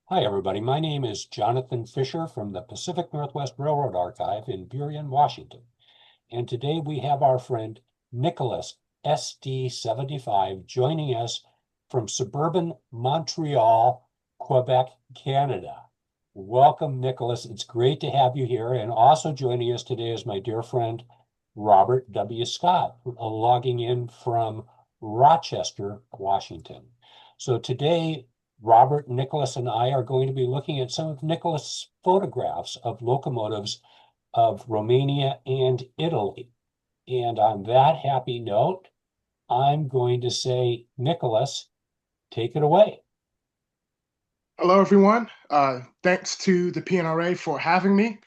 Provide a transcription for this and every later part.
Hi, everybody. My name is Jonathan Fisher from the Pacific Northwest Railroad Archive in Burien, Washington. And today we have our friend Nicholas SD75 joining us from suburban Montreal, Quebec, Canada. Welcome, Nicholas. It's great to have you here. And also joining us today is my dear friend Robert W. Scott, logging in from Rochester, Washington. So today Robert, Nicholas, and I are going to be looking at some of Nicholas' photographs of locomotives of Romania and Italy. And on that happy note, I'm going to say, Nicholas, take it away. Hello, everyone. Thanks to the PNRA for having me.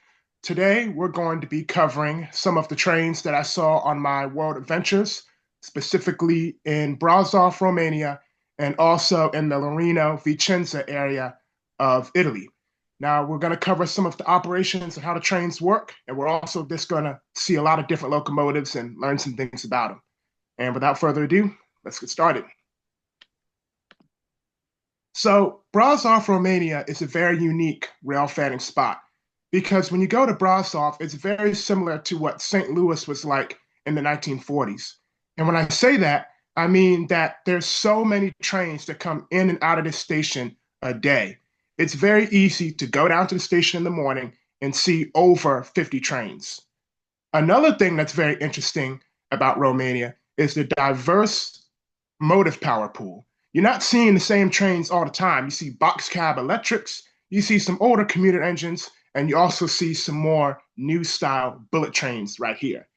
Today, we're going to be covering some of the trains that I saw on my world adventures, specifically in Brasov, Romania, and also in the Loreno Vicenza area of Italy. Now, we're going to cover some of the operations and how the trains work, and we're also just going to see a lot of different locomotives and learn some things about them. And without further ado, let's get started. So, Brasov, Romania is a very unique rail fanning spot because when you go to Brasov, it's very similar to what St. Louis was like in the 1940s. And when I say that, I mean that there's so many trains that come in and out of this station a day. It's very easy to go down to the station in the morning and see over 50 trains. Another thing that's very interesting about Romania is the diverse motive power pool. You're not seeing the same trains all the time. You see box cab electrics, you see some older commuter engines, and you also see some more new style bullet trains right here.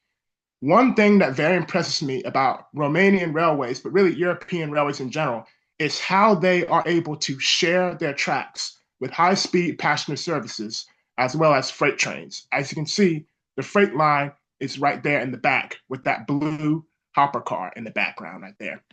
One thing that very impresses me about Romanian railways, but really European railways in general, is how they are able to share their tracks with high speed passenger services as well as freight trains. As you can see, the freight line is right there in the back with that blue hopper car in the background right there.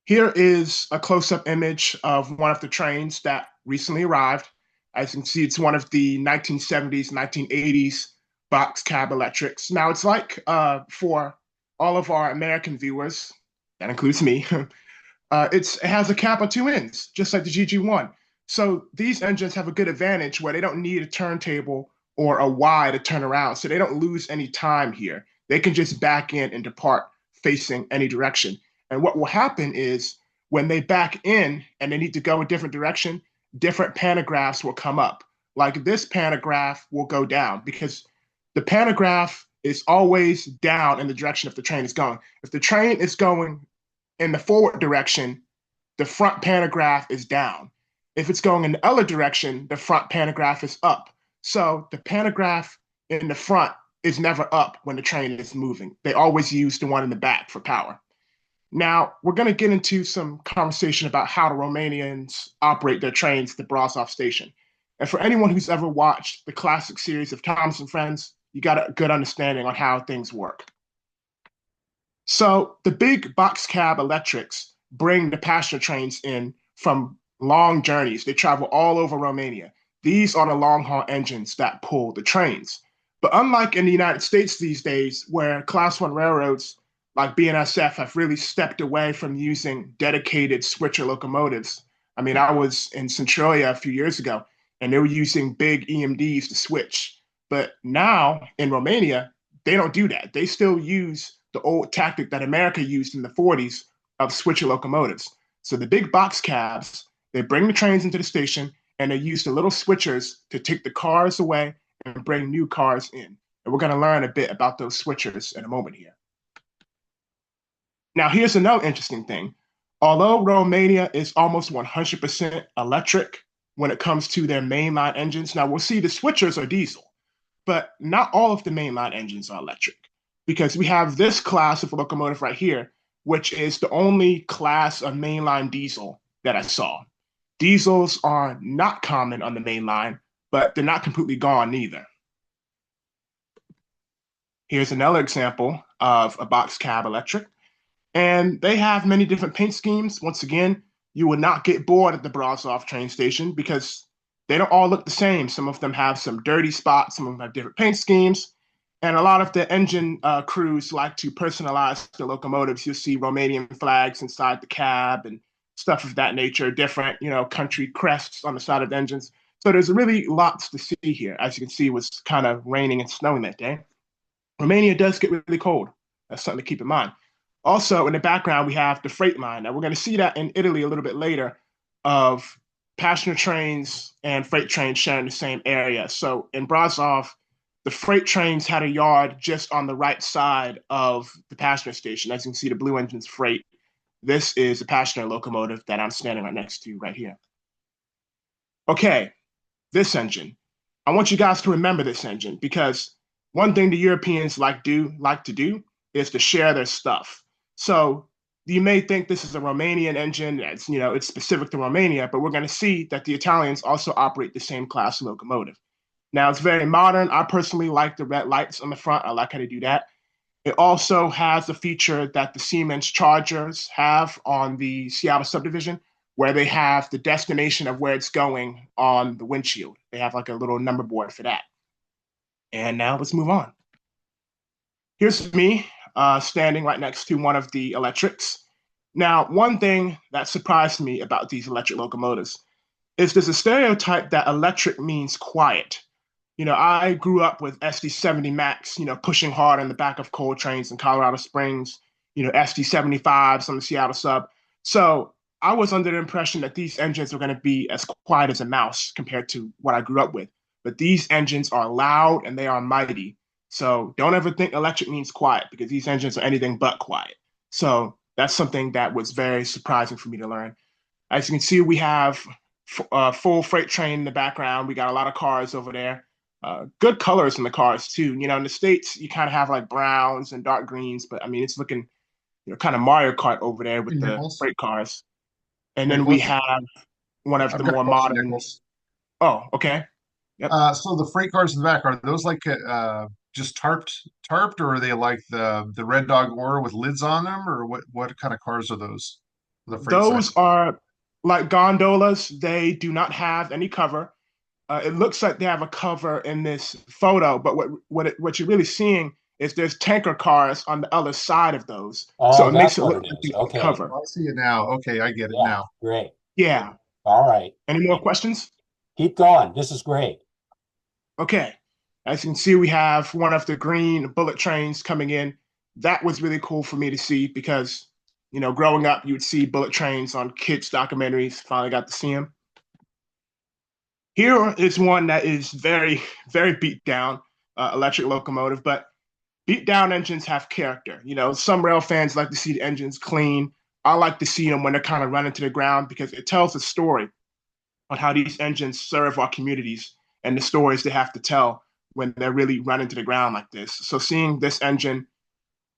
Here is a close-up image of one of the trains that recently arrived. As you can see, it's one of the 1970s, 1980s box cab electrics. Now, it's like for all of our American viewers, that includes me, it has a cap on two ends, just like the GG1. So these engines have a good advantage where they don't need a turntable or a Y to turn around, so they don't lose any time here. They can just back in and depart facing any direction. And what will happen is when they back in and they need to go a different direction, different pantographs will come up. Like this pantograph will go down because the pantograph is always down in the direction if the train is going. If the train is going in the forward direction, the front pantograph is down. If it's going in the other direction, the front pantograph is up. So the pantograph in the front is never up when the train is moving. They always use the one in the back for power. Now, we're going to get into some conversation about how the Romanians operate their trains at the Brasov station. And for anyone who's ever watched the classic series of Thomas and Friends, you got a good understanding on how things work. So the big box cab electrics bring the passenger trains in from long journeys. They travel all over Romania. These are the long haul engines that pull the trains. But unlike in the United States these days, where Class 1 railroads like BNSF have really stepped away from using dedicated switcher locomotives. I mean, I was in Centralia a few years ago, and they were using big EMDs to switch. But now in Romania, they don't do that. They still use the old tactic that America used in the 40s of switcher locomotives. So the big box cabs, they bring the trains into the station and they use the little switchers to take the cars away and bring new cars in. And we're going to learn a bit about those switchers in a moment here. Now, here's another interesting thing. Although Romania is almost 100% electric when it comes to their mainline engines, now we'll see the switchers are diesel, but not all of the mainline engines are electric because we have this class of locomotive right here, which is the only class of mainline diesel that I saw. Diesels are not common on the main line, but they're not completely gone neither. Here's another example of a box cab electric. And they have many different paint schemes. Once again, you will not get bored at the Brasov train station because they don't all look the same. Some of them have some dirty spots, some of them have different paint schemes. And a lot of the engine crews like to personalize the locomotives. You'll see Romanian flags inside the cab and stuff of that nature, different, country crests on the side of the engines. So there's really lots to see here. As you can see, it was kind of raining and snowing that day. Romania does get really cold. That's something to keep in mind. Also, in the background, we have the freight line. Now, we're going to see that in Italy a little bit later of passenger trains and freight trains sharing the same area. So in Brasov, the freight trains had a yard just on the right side of the passenger station. As you can see, the blue engine's freight. This is a passenger locomotive that I'm standing right next to right here. Okay, this engine. I want you guys to remember this engine because one thing the Europeans like to do is to share their stuff. So you may think this is a Romanian engine, that's, it's specific to Romania, but we're going to see that the Italians also operate the same class of locomotive. Now it's very modern. I personally like the red lights on the front. I like how they do that. It also has a feature that the Siemens Chargers have on the Seattle subdivision, where they have the destination of where it's going on the windshield. They have like a little number board for that. And now let's move on. Here's me standing right next to one of the electrics. Now, one thing that surprised me about these electric locomotives is there's a stereotype that electric means quiet. I grew up with SD70 Max, pushing hard on the back of coal trains in Colorado Springs, SD75s on the Seattle sub. So I was under the impression that these engines were going to be as quiet as a mouse compared to what I grew up with. But these engines are loud and they are mighty. So don't ever think electric means quiet because these engines are anything but quiet. So that's something that was very surprising for me to learn. As you can see, we have a full freight train in the background. We got a lot of cars over there. Good colors in the cars too. In the States, you kind of have like browns and dark greens, but I mean, it's looking, kind of Mario Kart over there with Hey, the Nicholas. freight cars. And then we Nicholas, have one of I've the got a more question, modern. Nicholas. Oh, okay. Yep. So the freight cars in the back, are those like just tarped, or are they like the Red Dog Ore with lids on them, or what kind of cars are those? The freight side. Those are like gondolas. They do not have any cover. It looks like they have a cover in this photo, but what you're really seeing is there's tanker cars on the other side of those. So Oh, it makes that's it what look it like is. there's a Okay. cover. Oh, I see it now. Okay, I get it Yeah, now. great. Yeah. All right. Any more questions? Keep going. This is great. Okay. As you can see, we have one of the green bullet trains coming in. That was really cool for me to see because, growing up, you would see bullet trains on kids' documentaries. Finally got to see them. Here is one that is very, very beat down, electric locomotive, but beat down engines have character. Some rail fans like to see the engines clean. I like to see them when they're kind of running to the ground because it tells a story on how these engines serve our communities and the stories they have to tell when they're really running to the ground like this. So seeing this engine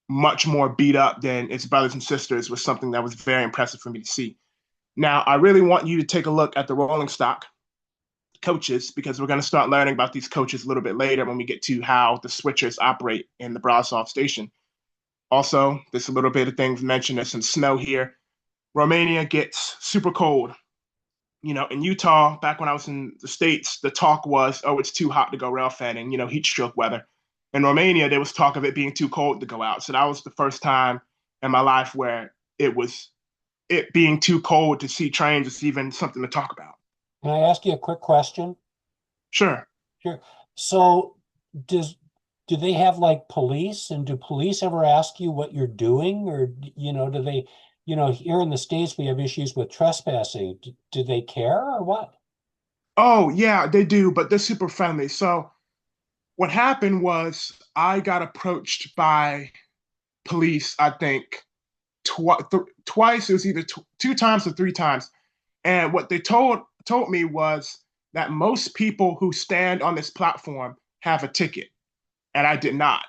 much more beat up than its brothers and sisters was something that was very impressive for me to see. Now, I really want you to take a look at the rolling stock coaches because we're going to start learning about these coaches a little bit later when we get to how the switchers operate in the Brasov station. Also, there's a little bit of things mentioned. There's some snow here. Romania gets super cold. In Utah, back when I was in the States, the talk was, oh, it's too hot to go rail fanning, heat stroke weather. In Romania, there was talk of it being too cold to go out. So that was the first time in my life where it being too cold to see trains is even something to talk about. Can I ask you a quick question? Sure. Sure. So does do they have like police and do police ever ask you what you're doing or do they, here in the States we have issues with trespassing. Do they care or what? Oh, yeah, they do, but they're super friendly. So what happened was I got approached by police, I think, twice. It was either two times or three times. And what they told me was that most people who stand on this platform have a ticket, and I did not.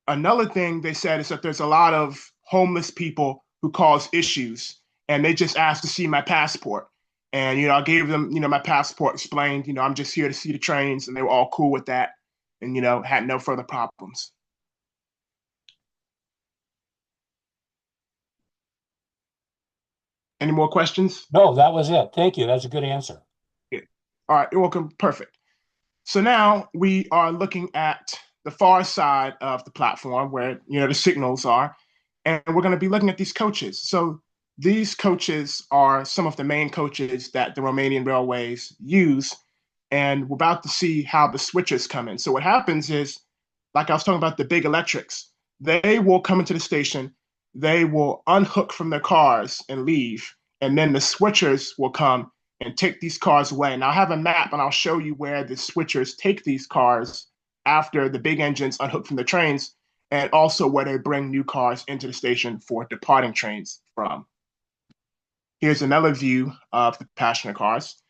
Another thing they said is that there's a lot of homeless people who cause issues, and they just asked to see my passport. And I gave them my passport, explained I'm just here to see the trains, and they were all cool with that, and had no further problems. Any more questions? No, that was it. Thank you. That's a good answer. Yeah. All right, you're welcome. Perfect. So now we are looking at the far side of the platform where the signals are, and we're going to be looking at these coaches. So these coaches are some of the main coaches that the Romanian railways use, and we're about to see how the switches come in. So what happens is, like I was talking about the big electrics, they will come into the station, they will unhook from their cars and leave, and then the switchers will come and take these cars away. And I'll have a map and I'll show you where the switchers take these cars after the big engines unhook from the trains, and also where they bring new cars into the station for departing trains from. Here's another view of the passenger cars.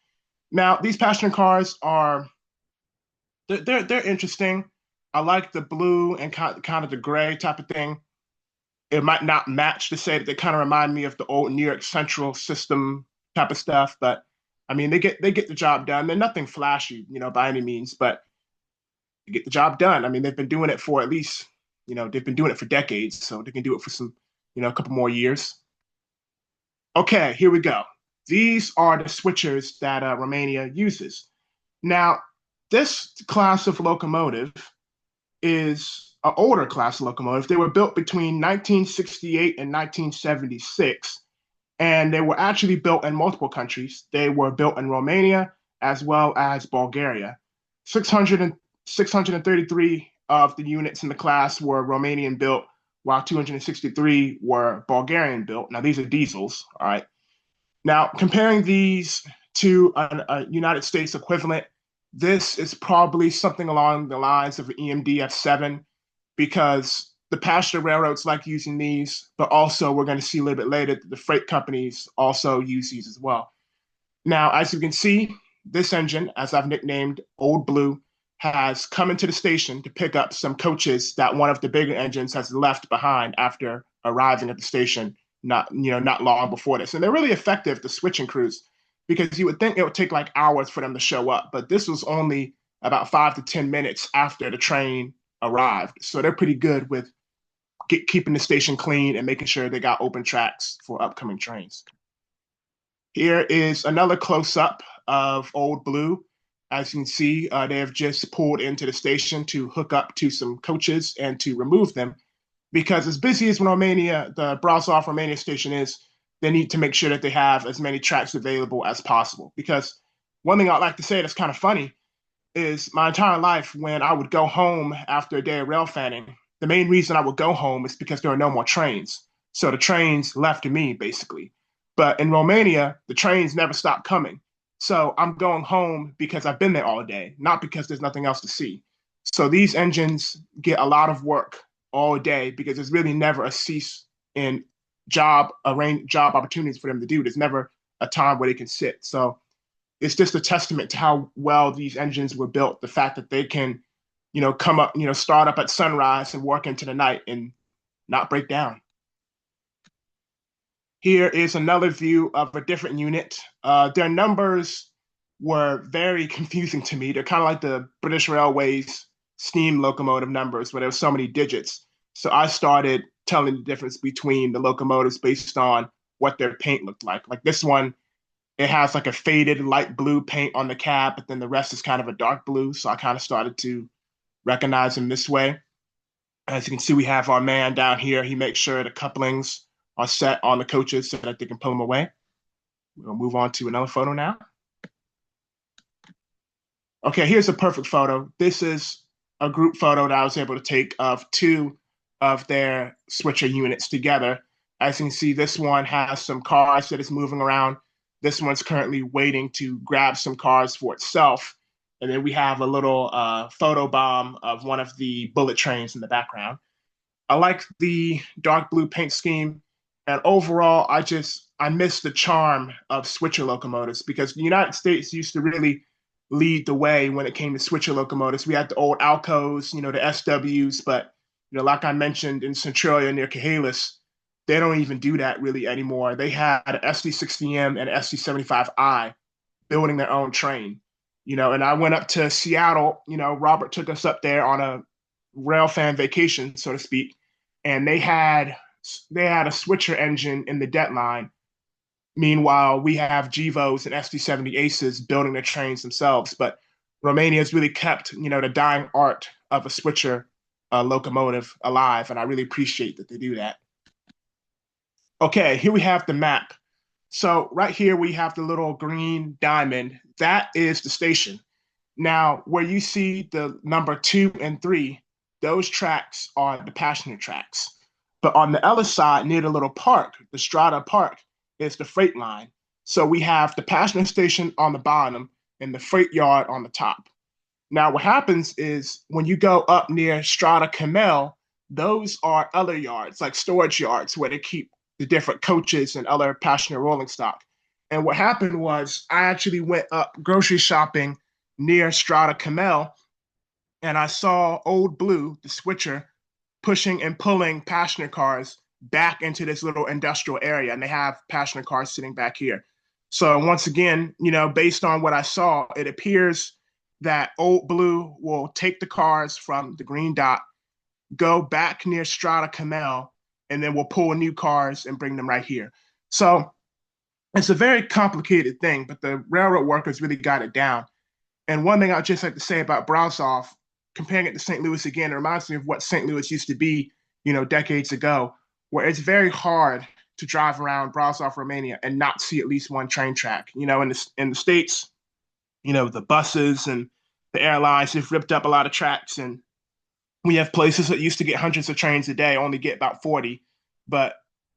Now, these passenger cars are they're interesting. I like the blue and kind of the gray type of thing. It might not match to say that they kind of remind me of the old New York Central system type of stuff, but I mean they get the job done. They're nothing flashy, by any means, but they get the job done. I mean, they've been doing it for at least, they've been doing it for decades, so they can do it for some, a couple more years. Okay, here we go. These are the switchers that Romania uses. Now, this class of locomotive is an older class of locomotive. They were built between 1968 and 1976, and they were actually built in multiple countries. They were built in Romania as well as Bulgaria. 633 of the units in the class were Romanian built, while 263 were Bulgarian built. Now, these are diesels, all right? Now, comparing these to a United States equivalent, this is probably something along the lines of an EMD F7, because the passenger railroads like using these, but also we're going to see a little bit later that the freight companies also use these as well. Now, as you can see, this engine, as I've nicknamed Old Blue, has come into the station to pick up some coaches that one of the bigger engines has left behind after arriving at the station not long before this. And they're really effective, the switching crews, because you would think it would take like hours for them to show up, but this was only about 5 to 10 minutes after the train arrived. So they're pretty good with keeping the station clean and making sure they got open tracks for upcoming trains. Here is another close-up of Old Blue. As you can see, they have just pulled into the station to hook up to some coaches and to remove them, because as busy as Romania, the Brasov Romania station is, they need to make sure that they have as many tracks available as possible. Because one thing I'd like to say that's kind of funny is my entire life, when I would go home after a day of rail fanning, the main reason I would go home is because there were no more trains. So the trains left me, basically. But in Romania, the trains never stopped coming. So I'm going home because I've been there all day, not because there's nothing else to see. So these engines get a lot of work all day because there's really never a cease in job opportunities for them to do. There's never a time where they can sit. So it's just a testament to how well these engines were built. The fact that they can, come up, start up at sunrise and work into the night and not break down. Here is another view of a different unit. Their numbers were very confusing to me. They're kind of like the British Railways steam locomotive numbers, where there were so many digits. So I started telling the difference between the locomotives based on what their paint looked like. Like this one, it has like a faded light blue paint on the cab, but then the rest is kind of a dark blue. So I kind of started to recognize them this way. As you can see, we have our man down here. He makes sure the couplings are set on the coaches so that they can pull them away. We'll move on to another photo now. Okay, here's a perfect photo. This is a group photo that I was able to take of two of their switcher units together. As you can see, this one has some cars that is moving around. This one's currently waiting to grab some cars for itself. And then we have a little photo bomb of one of the bullet trains in the background. I like the dark blue paint scheme. And overall, I miss the charm of switcher locomotives, because the United States used to really lead the way when it came to switcher locomotives. We had the old Alcos, the SWs, but like I mentioned in Centralia near Chehalis, they don't even do that really anymore. They had an SD60M and SD75I building their own train, and I went up to Seattle, Robert took us up there on a rail fan vacation, so to speak, and they had a switcher engine in the dead line. Meanwhile, we have Gevos and SD70 Aces building the trains themselves. But Romania has really kept, the dying art of a switcher locomotive alive, and I really appreciate that they do that. Okay, here we have the map. So right here we have the little green diamond. That is the station. Now, where you see the number 2 and 3, those tracks are the passenger tracks. But on the other side, near the little park, the Strata Park, is the freight line. So we have the passenger station on the bottom and the freight yard on the top. Now, what happens is when you go up near Strata Canal, those are other yards, like storage yards, where they keep the different coaches and other passenger rolling stock. And what happened was I actually went up grocery shopping near Strata Canal, and I saw Old Blue, the switcher, pushing and pulling passenger cars back into this little industrial area. And they have passenger cars sitting back here. So once again, based on what I saw, it appears that Old Blue will take the cars from the green dot, go back near Strata Canal, and then we'll pull new cars and bring them right here. So it's a very complicated thing, but the railroad workers really got it down. And one thing I'd just like to say about Brasov, comparing it to St. Louis again, it reminds me of what St. Louis used to be, decades ago, where it's very hard to drive around Brasov, Romania, and not see at least one train track. In the States, the buses and the airlines have ripped up a lot of tracks, and we have places that used to get hundreds of trains a day only get about 40. But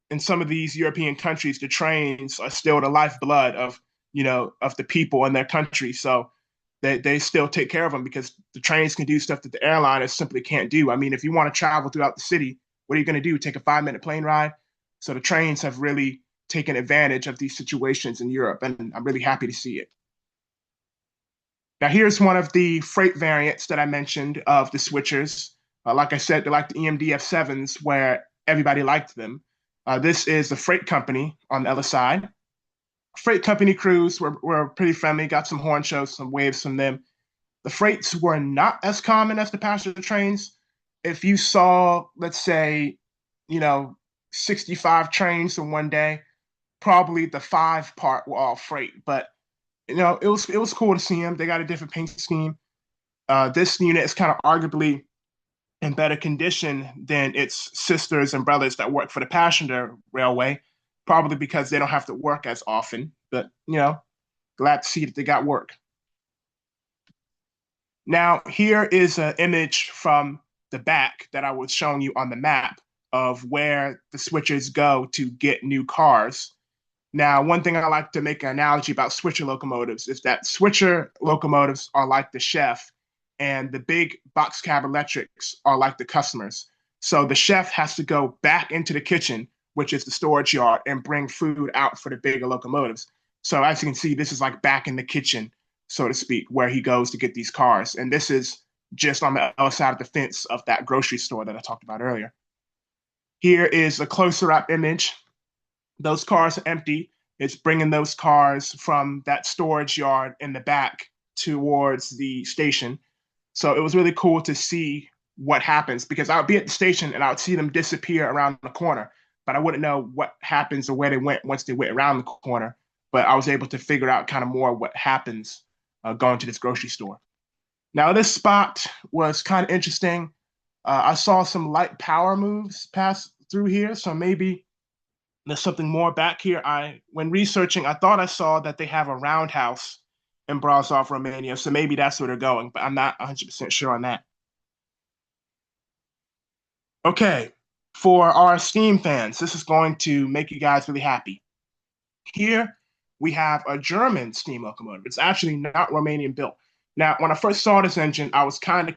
in some of these European countries, the trains are still the lifeblood of the people in their country. So they still take care of them because the trains can do stuff that the airliners simply can't do. I mean, if you want to travel throughout the city, what are you going to do? Take a 5-minute plane ride? So the trains have really taken advantage of these situations in Europe, and I'm really happy to see it. Now, here's one of the freight variants that I mentioned of the switchers. Like I said, they're like the EMDF7s where everybody liked them. This is the freight company on the other side. Freight company crews were pretty friendly, got some horn shows, some waves from them. The freights were not as common as the passenger trains. If you saw, let's say, 65 trains in one day, probably the 5 part were all freight. But it was cool to see them. They got a different paint scheme. This unit is kind of arguably in better condition than its sisters and brothers that work for the passenger railway, probably because they don't have to work as often. But glad to see that they got work. Now, here is an image from the back that I was showing you on the map of where the switchers go to get new cars. Now, one thing I like to make an analogy about switcher locomotives is that switcher locomotives are like the chef, and the big box cab electrics are like the customers. So the chef has to go back into the kitchen, which is the storage yard, and bring food out for the bigger locomotives. So as you can see, this is like back in the kitchen, so to speak, where he goes to get these cars. And this is just on the other side of the fence of that grocery store that I talked about earlier. Here is a closer up image. Those cars are empty. It's bringing those cars from that storage yard in the back towards the station. So it was really cool to see what happens because I would be at the station and I would see them disappear around the corner, but I wouldn't know what happens or where they went once they went around the corner. But I was able to figure out kind of more what happens going to this grocery store. Now, this spot was kind of interesting. I saw some light power moves pass through here, so maybe there's something more back here. When researching, I thought I saw that they have a roundhouse in Brasov, Romania, so maybe that's where they're going, but I'm not 100% sure on that. Okay, for our Steam fans, this is going to make you guys really happy. Here we have a German steam locomotive. It's actually not Romanian built. Now, when I first saw this engine, I was kind of,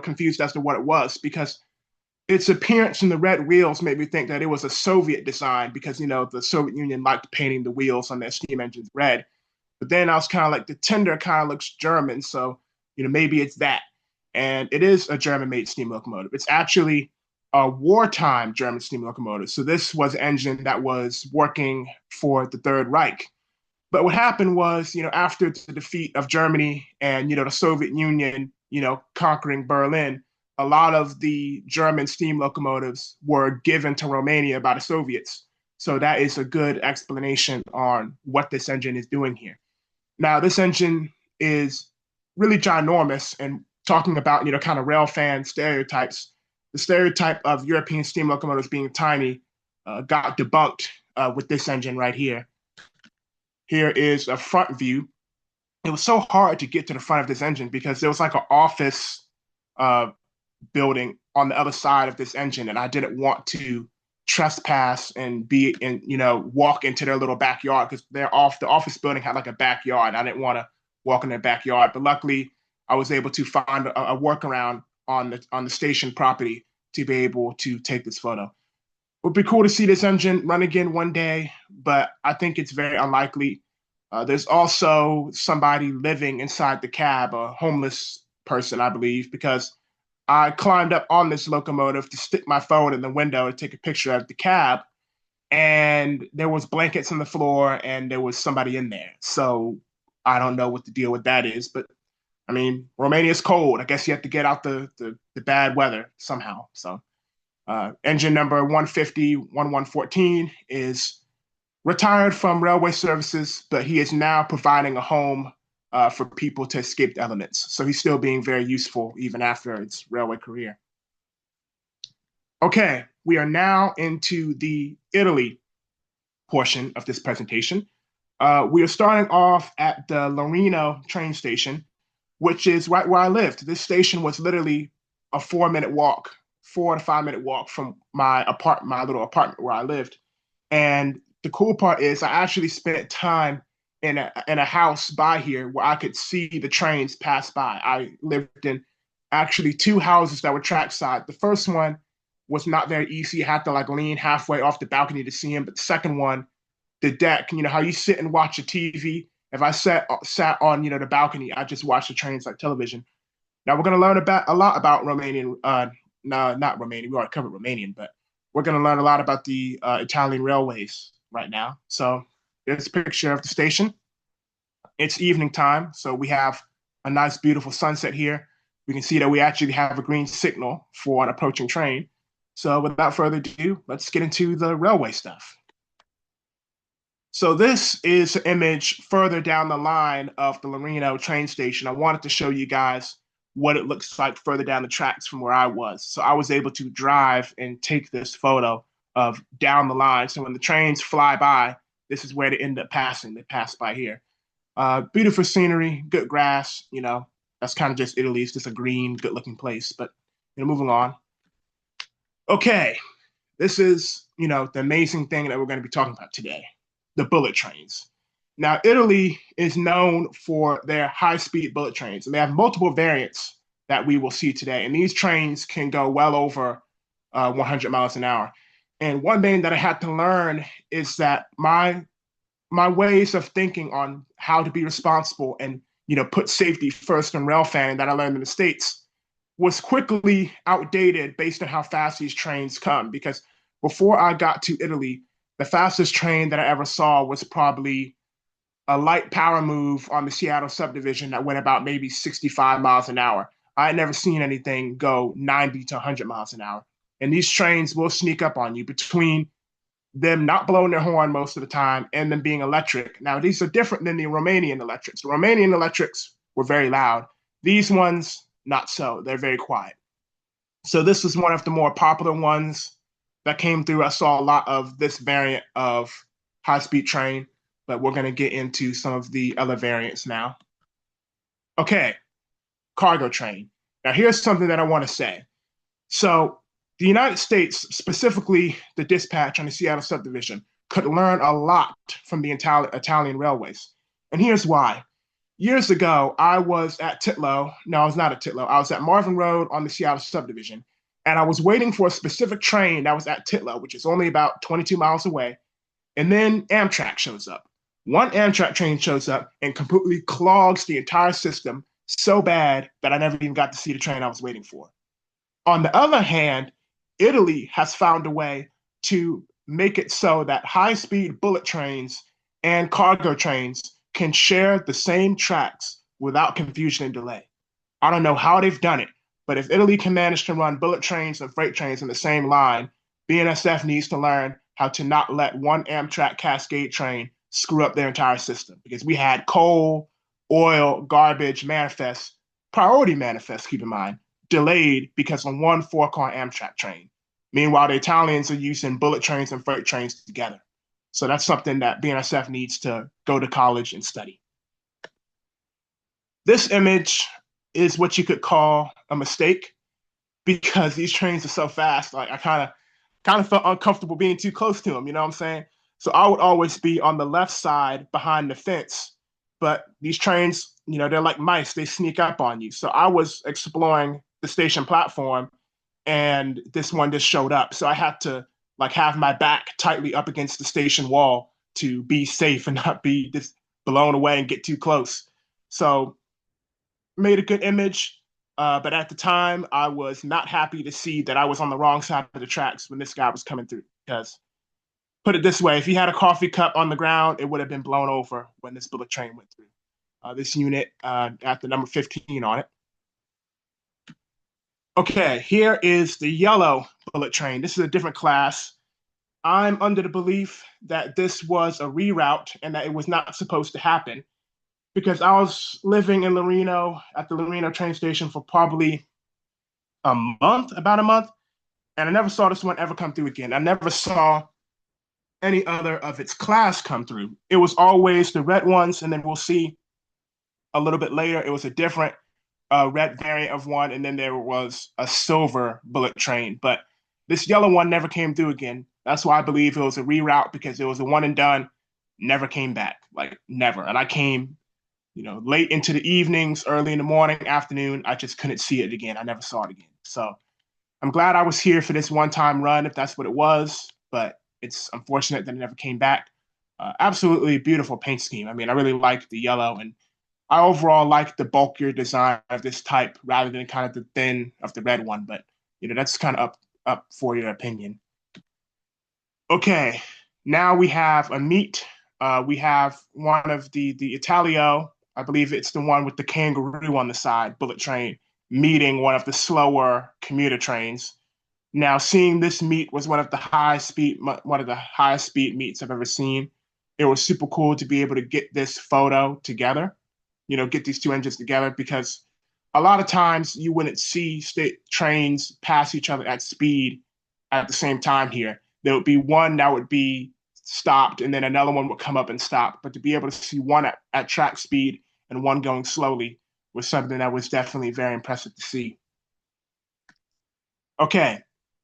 confused as to what it was because its appearance in the red wheels made me think that it was a Soviet design because, the Soviet Union liked painting the wheels on their steam engines red. But then I was kind of like, the tender kind of looks German, so, maybe it's that. And it is a German-made steam locomotive. It's actually a wartime German steam locomotive. So this was an engine that was working for the Third Reich. But what happened was, after the defeat of Germany and, the Soviet Union, conquering Berlin, a lot of the German steam locomotives were given to Romania by the Soviets. So that is a good explanation on what this engine is doing here. Now, this engine is really ginormous, and talking about, kind of rail fan stereotypes, the stereotype of European steam locomotives being tiny got debunked with this engine right here. Here is a front view. It was so hard to get to the front of this engine because there was like an office uh, building on the other side of this engine, and I didn't want to trespass and be in, walk into their little backyard because the office building had like a backyard. I didn't want to walk in their backyard, but luckily I was able to find a workaround on the station property to be able to take this photo. It would be cool to see this engine run again one day, but I think it's very unlikely. There's also somebody living inside the cab, a homeless person, I believe, because I climbed up on this locomotive to stick my phone in the window and take a picture of the cab, and there was blankets on the floor and there was somebody in there. So I don't know what the deal with that is, but I mean, Romania's cold. I guess you have to get out the bad weather somehow. So engine number 150-1114 is retired from railway services, but he is now providing a home for people to escape the elements. So he's still being very useful even after its railway career. Okay, we are now into the Italy portion of this presentation. We are starting off at the Larino train station, which is right where I lived. This station was literally a 4 to 5 minute walk from my little apartment where I lived. And the cool part is I actually spent time in a house by here where I could see the trains pass by. I lived in actually 2 houses that were trackside. The first one was not very easy. You had to like lean halfway off the balcony to see them. But the second one, the deck, how you sit and watch a TV. If I sat on, the balcony, I just watched the trains like television. Now we're going to learn a lot about Romanian, no, not Romanian. We already covered Romanian, but we're going to learn a lot about the Italian railways right now. So there's a picture of the station. It's evening time, so we have a nice, beautiful sunset here. We can see that we actually have a green signal for an approaching train. So without further ado, let's get into the railway stuff. So this is an image further down the line of the Larino train station. I wanted to show you guys what it looks like further down the tracks from where I was. So I was able to drive and take this photo of down the line. So when the trains fly by, this is where they end up passing. They pass by here. Beautiful scenery, good grass, that's kind of just Italy. It's just a green, good looking place, but moving on. Okay, this is, the amazing thing that we're going to be talking about today, the bullet trains. Now, Italy is known for their high-speed bullet trains, and they have multiple variants that we will see today. And these trains can go well over 100 miles an hour. And one thing that I had to learn is that my ways of thinking on how to be responsible and put safety first in rail fanning that I learned in the States was quickly outdated based on how fast these trains come. Because before I got to Italy, the fastest train that I ever saw was probably a light power move on the Seattle subdivision that went about maybe 65 miles an hour. I had never seen anything go 90 to 100 miles an hour. And these trains will sneak up on you between them not blowing their horn most of the time and them being electric. Now, these are different than the Romanian electrics. The Romanian electrics were very loud. These ones, not so. They're very quiet. So this is one of the more popular ones that came through. I saw a lot of this variant of high-speed train, but we're going to get into some of the other variants now. Okay, cargo train. Now, here's something that I want to say. So the United States, specifically the dispatch on the Seattle subdivision, could learn a lot from the Italian railways. And here's why. Years ago, I was at Titlow. No, I was not at Titlow. I was at Marvin Road on the Seattle subdivision. And I was waiting for a specific train that was at Titlow, which is only about 22 miles away. And then Amtrak shows up. One Amtrak train shows up and completely clogs the entire system so bad that I never even got to see the train I was waiting for. On the other hand, Italy has found a way to make it so that high-speed bullet trains and cargo trains can share the same tracks without confusion and delay. I don't know how they've done it, but if Italy can manage to run bullet trains and freight trains in the same line, BNSF needs to learn how to not let one Amtrak Cascade train screw up their entire system, because we had coal, oil, garbage priority manifests, keep in mind, delayed because of one 4-car Amtrak train. Meanwhile, the Italians are using bullet trains and freight trains together. So that's something that BNSF needs to go to college and study. This image is what you could call a mistake because these trains are so fast. Like I kind of felt uncomfortable being too close to them. You know what I'm saying? So I would always be on the left side behind the fence. But these trains, they're like mice. They sneak up on you. So I was exploring the station platform, and this one just showed up. So I had to like have my back tightly up against the station wall to be safe and not be just blown away and get too close. So made a good image. But at the time, I was not happy to see that I was on the wrong side of the tracks when this guy was coming through. Because, put it this way, if he had a coffee cup on the ground, it would have been blown over when this bullet train went through. This unit at the number 15 on it. Okay, here is the yellow bullet train. This is a different class. I'm under the belief that this was a reroute and that it was not supposed to happen because I was living in Loreno at the Loreno train station for probably about a month, and I never saw this one ever come through again. I never saw any other of its class come through. It was always the red ones, and then we'll see a little bit later, it was a different red variant of one, and then there was a silver bullet train. But this yellow one never came through again. That's why I believe it was a reroute because it was a one and done, never came back, like never. And I came late into the evenings, early in the morning, afternoon. I just couldn't see it again. I never saw it again. So I'm glad I was here for this one-time run, if that's what it was. But it's unfortunate that it never came back. Absolutely beautiful paint scheme. I mean, I really like the yellow, and I overall like the bulkier design of this type rather than kind of the thin of the red one. But that's kind of up for your opinion. Okay, now we have a meet. We have one of the Italio. I believe it's the one with the kangaroo on the side, bullet train, meeting one of the slower commuter trains. Now, seeing this meet was one of the highest speed meets I've ever seen. It was super cool to be able to get this photo together, get these two engines together, because a lot of times you wouldn't see state trains pass each other at speed at the same time here. There would be one that would be stopped and then another one would come up and stop. But to be able to see one at track speed and one going slowly was something that was definitely very impressive to see. Okay,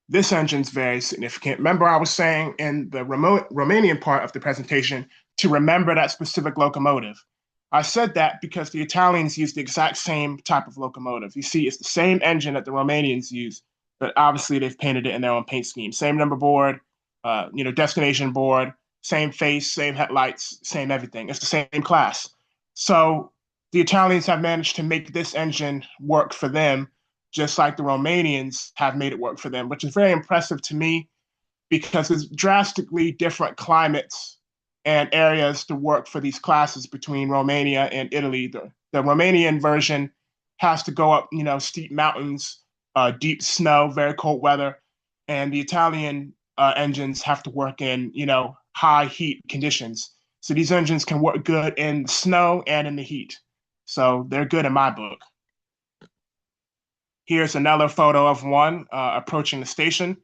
this engine's very significant. Remember, I was saying in the Romanian part of the presentation to remember that specific locomotive. I said that because the Italians use the exact same type of locomotive. You see, it's the same engine that the Romanians use, but obviously they've painted it in their own paint scheme. Same number board, destination board, same face, same headlights, same everything. It's the same class. So the Italians have managed to make this engine work for them, just like the Romanians have made it work for them, which is very impressive to me because it's drastically different climates and areas to work for these classes between Romania and Italy. The Romanian version has to go up, steep mountains, deep snow, very cold weather, and the Italian engines have to work in, high heat conditions. So these engines can work good in the snow and in the heat. So they're good in my book. Here's another photo of one approaching the station.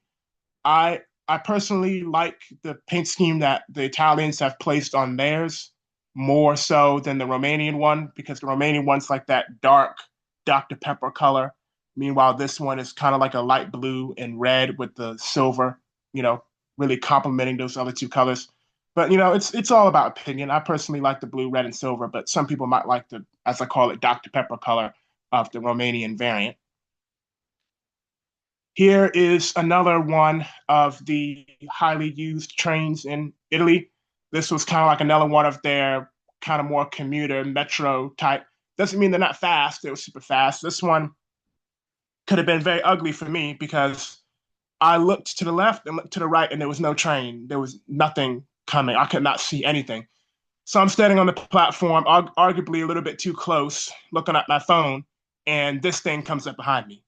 I personally like the paint scheme that the Italians have placed on theirs more so than the Romanian one, because the Romanian one's like that dark Dr. Pepper color. Meanwhile, this one is kind of like a light blue and red with the silver, really complementing those other two colors. But, it's all about opinion. I personally like the blue, red, and silver, but some people might like the, as I call it, Dr. Pepper color of the Romanian variant. Here is another one of the highly used trains in Italy. This was kind of like another one of their kind of more commuter metro type. Doesn't mean they're not fast. They were super fast. This one could have been very ugly for me because I looked to the left and looked to the right and there was no train. There was nothing coming. I could not see anything. So I'm standing on the platform, arguably a little bit too close, looking at my phone, and this thing comes up behind me.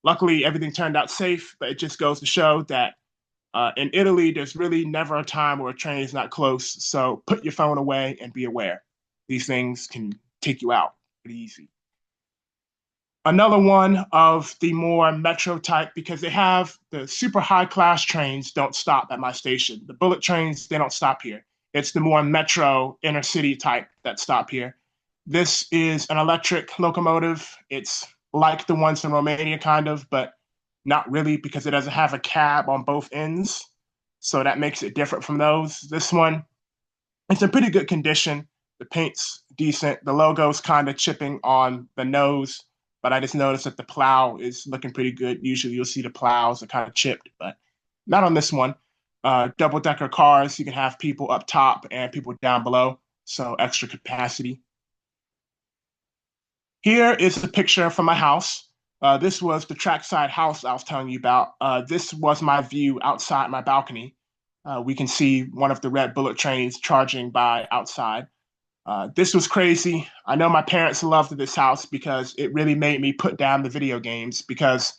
Luckily, everything turned out safe, but it just goes to show that in Italy, there's really never a time where a train is not close. So put your phone away and be aware. These things can take you out pretty easy. Another one of the more metro type, because they have the super high class trains don't stop at my station. The bullet trains, they don't stop here. It's the more metro inner city type that stop here. This is an electric locomotive. It's like the ones in Romania, kind of, but not really because it doesn't have a cab on both ends. So that makes it different from those. This one, it's in pretty good condition. The paint's decent. The logo's kind of chipping on the nose, but I just noticed that the plow is looking pretty good. Usually you'll see the plows are kind of chipped, but not on this one. Double decker cars, you can have people up top and people down below, so extra capacity. Here is a picture from my house. This was the trackside house I was telling you about. This was my view outside my balcony. We can see one of the red bullet trains charging by outside. This was crazy. I know my parents loved this house because it really made me put down the video games. Because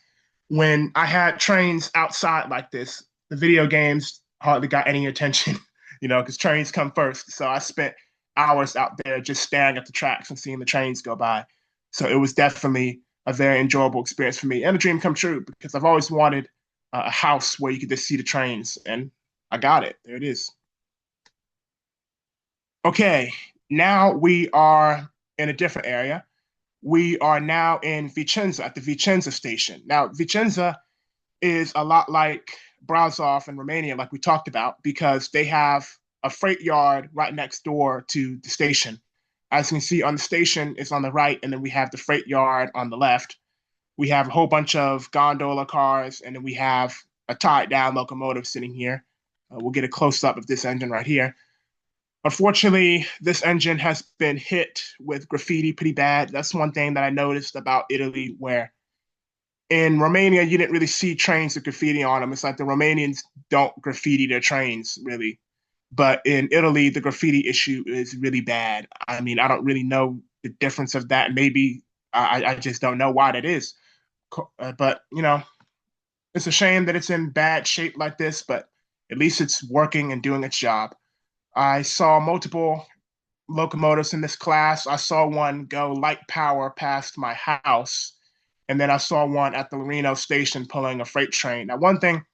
when I had trains outside like this, the video games hardly got any attention, because trains come first. So I spent hours out there just staring at the tracks and seeing the trains go by. So it was definitely a very enjoyable experience for me and a dream come true because I've always wanted a house where you could just see the trains, and I got it. There it is. Okay, now we are in a different area. We are now in Vicenza at the Vicenza station. Now, Vicenza is a lot like Brasov in Romania, like we talked about, because they have a freight yard right next door to the station. As you can see on the station, it's on the right, and then we have the freight yard on the left. We have a whole bunch of gondola cars, and then we have a tied down locomotive sitting here. We'll get a close up of this engine right here. Unfortunately, this engine has been hit with graffiti pretty bad. That's one thing that I noticed about Italy, where in Romania, you didn't really see trains with graffiti on them. It's like the Romanians don't graffiti their trains, really. But in Italy, the graffiti issue is really bad. I mean, I don't really know the difference of that. Maybe I just don't know why that is. But, it's a shame that it's in bad shape like this, but at least it's working and doing its job. I saw multiple locomotives in this class. I saw one go light power past my house, and then I saw one at the Larino station pulling a freight train. Now, one thing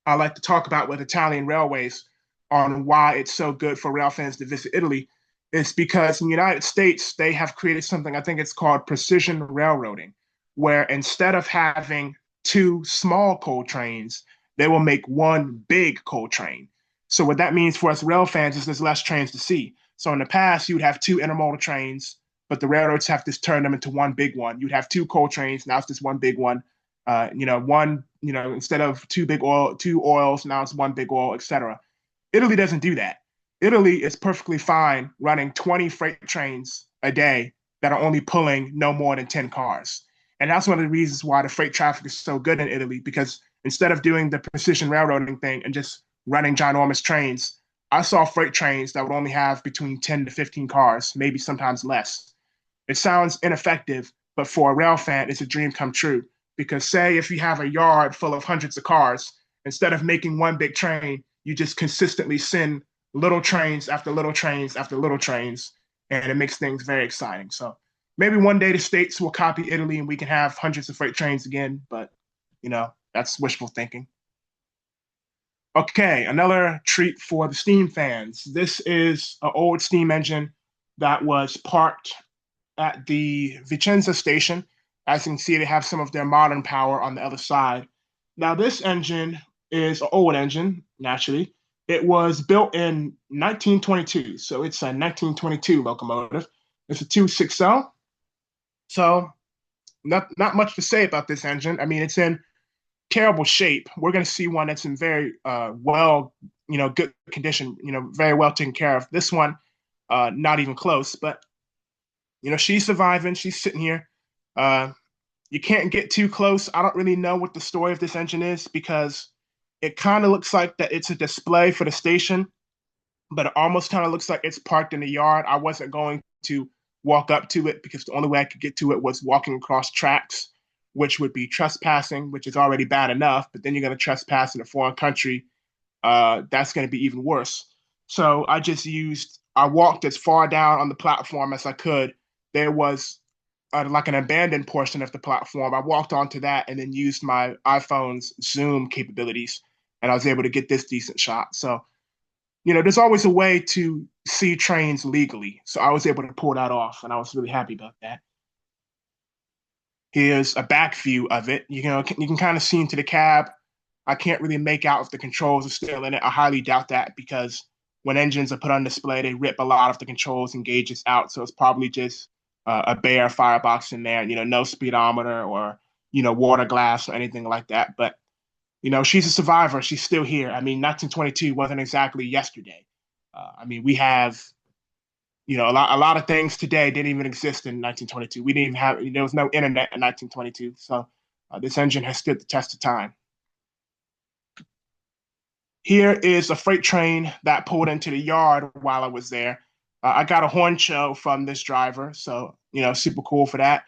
I like to talk about with Italian railways on why it's so good for rail fans to visit Italy is because in the United States, they have created something, I think it's called precision railroading, where instead of having two small coal trains, they will make one big coal train. So what that means for us rail fans is there's less trains to see. So in the past, you'd have two intermodal trains, but the railroads have to turn them into one big one. You'd have two coal trains, now it's just one big one. Instead of two oils, now it's one big oil, etc. Italy doesn't do that. Italy is perfectly fine running 20 freight trains a day that are only pulling no more than 10 cars. And that's one of the reasons why the freight traffic is so good in Italy, because instead of doing the precision railroading thing and just running ginormous trains, I saw freight trains that would only have between 10 to 15 cars, maybe sometimes less. It sounds ineffective, but for a rail fan, it's a dream come true. Because say if you have a yard full of hundreds of cars, instead of making one big train, you just consistently send little trains after little trains after little trains, and it makes things very exciting. So maybe one day the States will copy Italy and we can have hundreds of freight trains again, but that's wishful thinking. Okay, another treat for the steam fans. This is an old steam engine that was parked at the Vicenza station. As you can see, they have some of their modern power on the other side. Now, this engine is an old engine, naturally. It was built in 1922, so it's a 1922 locomotive. It's a 260. So not much to say about this engine. I mean, it's in terrible shape. We're going to see one that's in very good condition, very well taken care of. This one, not even close, but she's surviving. She's sitting here. You can't get too close. I don't really know what the story of this engine is because it kind of looks like that it's a display for the station, but it almost kind of looks like it's parked in the yard. I wasn't going to walk up to it because the only way I could get to it was walking across tracks, which would be trespassing, which is already bad enough, but then you're going to trespass in a foreign country. That's going to be even worse. So I walked as far down on the platform as I could. There was like an abandoned portion of the platform. I walked onto that and then used my iPhone's zoom capabilities, and I was able to get this decent shot. So, there's always a way to see trains legally. So I was able to pull that off, and I was really happy about that. Here's a back view of it. You can kind of see into the cab. I can't really make out if the controls are still in it. I highly doubt that because when engines are put on display, they rip a lot of the controls and gauges out. So it's probably just a bare firebox in there. No speedometer or water glass or anything like that. But she's a survivor. She's still here. I mean, 1922 wasn't exactly yesterday. I mean, we have a lot of things today didn't even exist in 1922. We didn't even have there was no internet in 1922. So this engine has stood the test of time. Here is a freight train that pulled into the yard while I was there. I got a horn show from this driver, so super cool for that.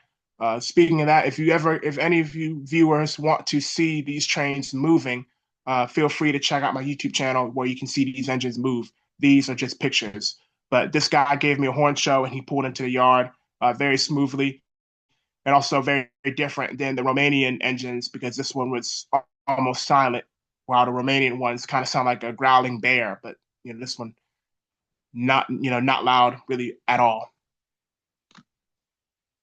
Speaking of that, if any of you viewers want to see these trains moving, feel free to check out my YouTube channel where you can see these engines move. These are just pictures, but this guy gave me a horn show and he pulled into the yard very smoothly, and also very, very different than the Romanian engines because this one was almost silent, while the Romanian ones kind of sound like a growling bear. But this one not loud really at all.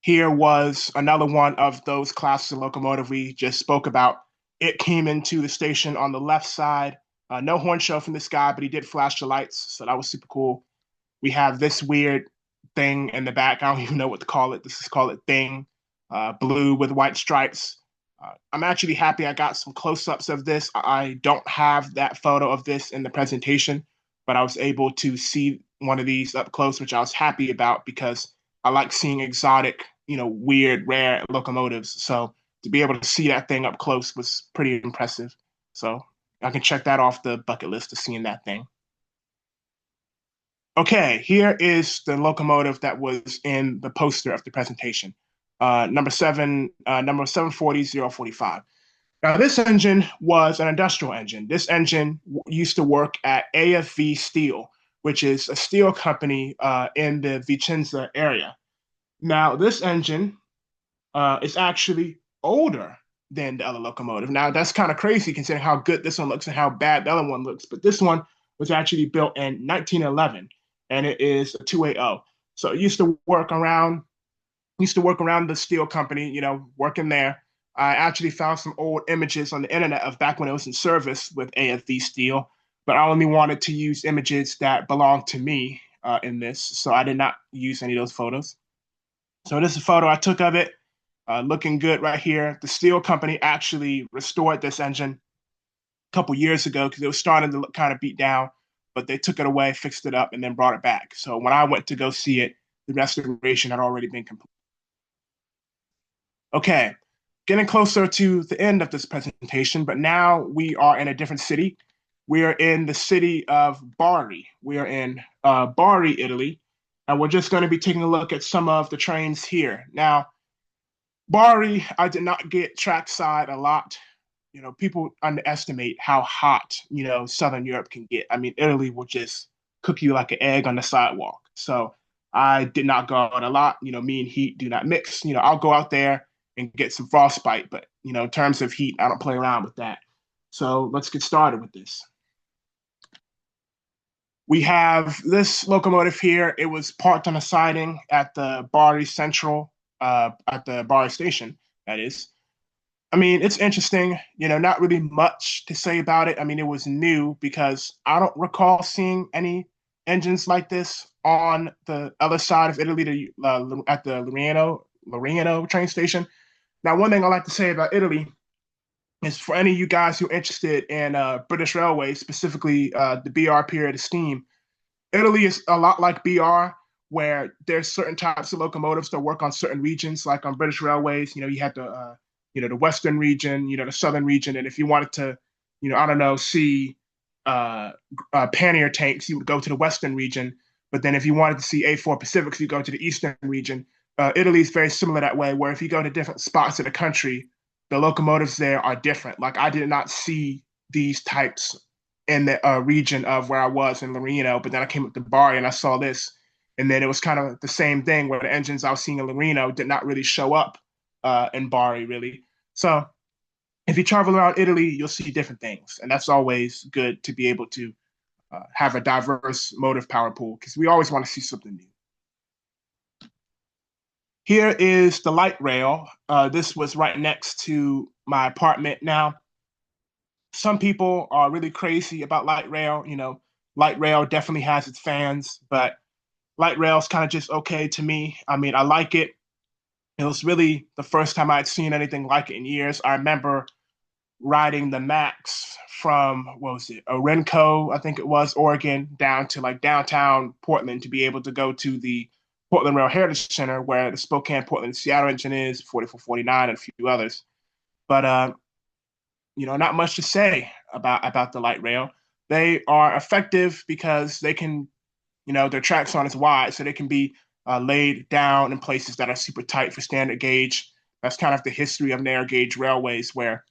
Here was another one of those classes of locomotive we just spoke about. It came into the station on the left side. No horn show from this guy, but he did flash the lights, so that was super cool. We have this weird thing in the back. I don't even know what to call it. This is called it thing, blue with white stripes. I'm actually happy I got some close-ups of this. I don't have that photo of this in the presentation, but I was able to see one of these up close, which I was happy about because I like seeing exotic, weird, rare locomotives. So to be able to see that thing up close was pretty impressive. So I can check that off the bucket list of seeing that thing. Okay, here is the locomotive that was in the poster of the presentation. Number 740045. Now, this engine was an industrial engine. This engine used to work at AFV Steel, which is a steel company in the Vicenza area. Now, this engine is actually older than the other locomotive. Now, that's kind of crazy considering how good this one looks and how bad the other one looks. But this one was actually built in 1911, and it is a 280. So it used to work around the steel company, working there. I actually found some old images on the internet of back when it was in service with AFV Steel, but I only wanted to use images that belonged to me in this, so I did not use any of those photos. So this is a photo I took of it, looking good right here. The steel company actually restored this engine a couple years ago because it was starting to look kind of beat down, but they took it away, fixed it up, and then brought it back. So when I went to go see it, the restoration had already been complete. Okay, getting closer to the end of this presentation, but now we are in a different city. We are in the city of Bari. We are in Bari, Italy, and we're just going to be taking a look at some of the trains here. Now, Bari, I did not get trackside a lot. People underestimate how hot, Southern Europe can get. I mean, Italy will just cook you like an egg on the sidewalk. So I did not go out a lot. Me and heat do not mix. I'll go out there and get some frostbite, but in terms of heat, I don't play around with that. So let's get started with this. We have this locomotive here. It was parked on a siding at the Bari Central, at the Bari station, that is. I mean, it's interesting, not really much to say about it. I mean, it was new because I don't recall seeing any engines like this on the other side of Italy at the Loriano train station. Now, one thing I like to say about Italy is for any of you guys who are interested in British Railways, specifically the BR period of steam, Italy is a lot like BR, where there's certain types of locomotives that work on certain regions, like on British Railways. You had the Western region, the Southern region, and if you wanted to, I don't know, see pannier tanks, you would go to the Western region. But then if you wanted to see A4 Pacifics, you go to the Eastern region. Italy is very similar that way, where if you go to different spots of the country, the locomotives there are different. Like I did not see these types in the region of where I was in Loreno, but then I came up to Bari and I saw this. And then it was kind of the same thing where the engines I was seeing in Reno did not really show up in Bari, really. So if you travel around Italy, you'll see different things. And that's always good to be able to have a diverse motive power pool because we always want to see something new. Here is the light rail. This was right next to my apartment. Now, some people are really crazy about light rail. You know, light rail definitely has its fans, but light rail is kind of just okay to me. I mean, I like it. It was really the first time I'd seen anything like it in years. I remember riding the Max from, what was it, Orenco, I think it was, Oregon, down to like downtown Portland to be able to go to the Portland Rail Heritage Center where the Spokane, Portland, Seattle engine is, 4449, and a few others. But not much to say about the light rail. They are effective because they can, their tracks aren't as wide, so they can be laid down in places that are super tight for standard gauge. That's kind of the history of narrow gauge railways, where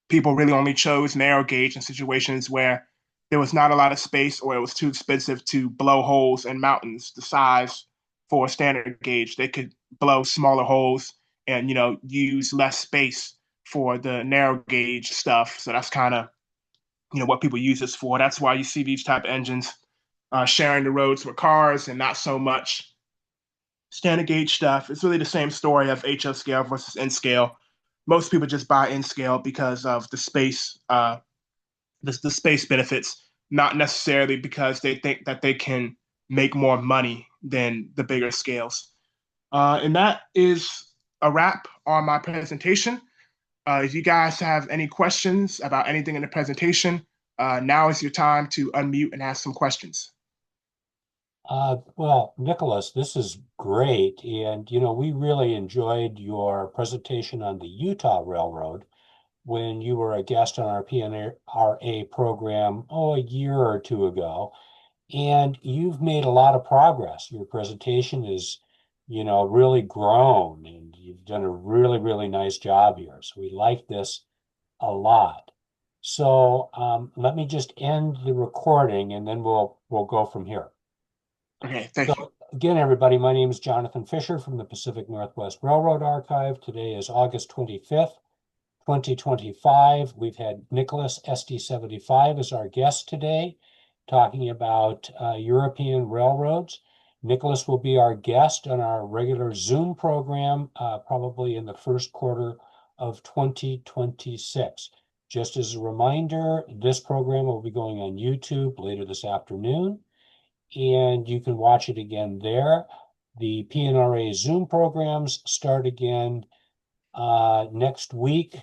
people really only chose narrow gauge in situations where there was not a lot of space or it was too expensive to blow holes in mountains the size for standard gauge. They could blow smaller holes and use less space for the narrow gauge stuff. So that's kind of what people use this for. That's why you see these type of engines sharing the roads with cars and not so much standard gauge stuff. It's really the same story of HO scale versus N scale. Most people just buy N scale because of the space, the space benefits, not necessarily because they think that they can make more money than the bigger scales. And that is a wrap on my presentation. If you guys have any questions about anything in the presentation, now is your time to unmute and ask some questions. Well, Nicholas, this is great. And, we really enjoyed your presentation on the Utah Railroad when you were a guest on our PNRA program, a year or two ago. And you've made a lot of progress. Your presentation is, really grown, and you've done a really, really nice job here. So we like this a lot. So let me just end the recording, and then we'll go from here. Okay, thank you. So again, everybody, my name is Jonathan Fisher from the Pacific Northwest Railroad Archive. Today is August 25th, 2025. We've had Nicholas SD75 as our guest today, talking about European railroads. Nicholas will be our guest on our regular Zoom program, probably in the first quarter of 2026. Just as a reminder, this program will be going on YouTube later this afternoon, and you can watch it again there. The PNRA Zoom programs start again next week.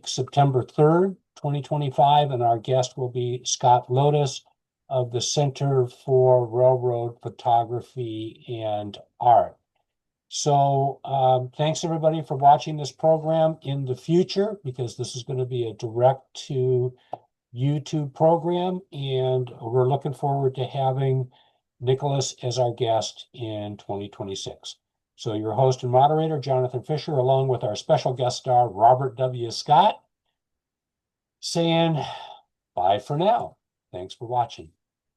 September 3rd, 2025, and our guest will be Scott Lotus of the Center for Railroad Photography and Art. So thanks everybody for watching this program. In the future, because this is going to be a direct to YouTube program, and we're looking forward to having Nicholas as our guest in 2026. So your host and moderator, Jonathan Fisher, along with our special guest star, Robert W. Scott, saying bye for now. Thanks for watching.